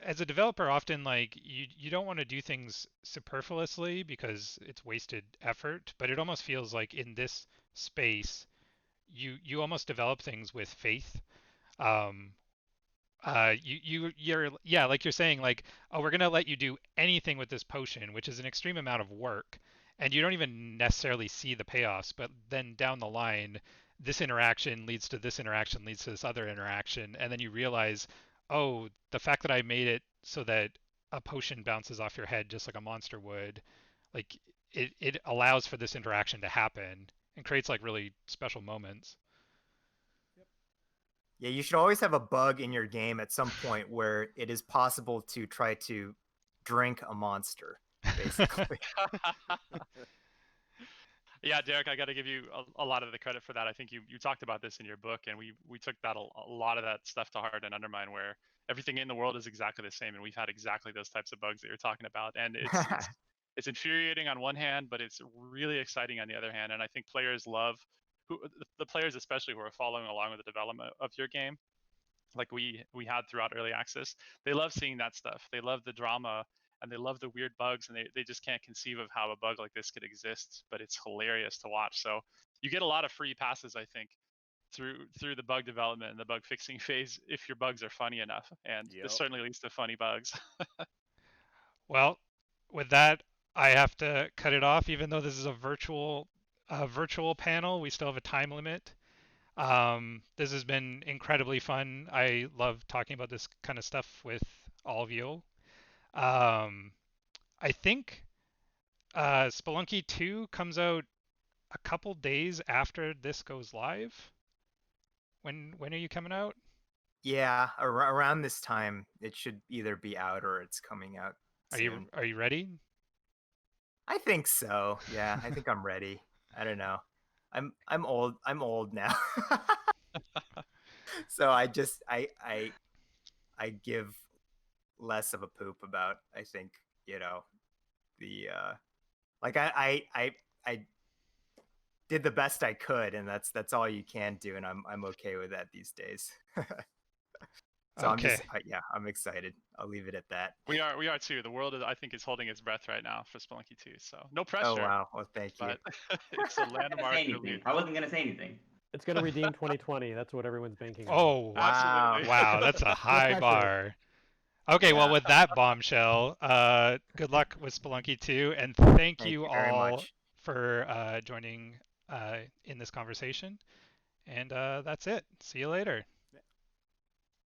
as a developer, often like you don't want to do things superfluously because it's wasted effort, but it almost feels like in this space, you almost develop things with faith. Um, you're yeah, like you're saying, like, oh, we're gonna let you do anything with this potion, which is an extreme amount of work, and you don't even necessarily see the payoffs, but then down the line, this interaction leads to this interaction leads to this other interaction, and then you realize, oh, the fact that I made it so that a potion bounces off your head just like a monster would, like it allows for this interaction to happen and creates like really special moments. Yeah, you should always have a bug in your game at some point where it is possible to try to drink a monster, basically. Yeah, Derek, I got to give you a lot of the credit for that. I think you talked about this in your book, and we took that a lot of that stuff to heart in Undermine, where everything in the world is exactly the same, and we've had exactly those types of bugs that you're talking about, and it's infuriating on one hand, but it's really exciting on the other hand, and I think players love the players especially who are following along with the development of your game, like we had throughout early access. They love seeing that stuff. They love the drama and they love the weird bugs, and they just can't conceive of how a bug like this could exist, but it's hilarious to watch. So you get a lot of free passes, I think, through the bug development and the bug fixing phase if your bugs are funny enough, and this certainly leads to funny bugs. Well, with that, I have to cut it off. Even though this is a virtual panel, we still have a time limit. This has been incredibly fun. I love talking about this kind of stuff with all of you. Um, I think Spelunky 2 comes out a couple days after this goes live. When are you coming out? Yeah, around this time, it should either be out or it's coming out soon. Are you ready? I think so. Yeah, I think I'm ready. I don't know. I'm old. I'm old now. So I give less of a poop about, I think, the like I did the best I could, and that's all you can do, and I'm okay with that these days. So Okay. I'm excited. I'll leave it at that. We are too. The world I think is holding its breath right now for Spelunky 2. So no Oh pressure, wow. Well, thank you. but it's a I wasn't gonna landmark say anything. release. I wasn't gonna say anything. It's going to redeem 2020. That's what everyone's banking on. Oh, Wow. Absolutely. wow, that's a high bar. Okay, well, Yeah. with that bombshell, good luck with Spelunky 2, and thank Thank you you very all much. for joining in this conversation. And that's it. See you later.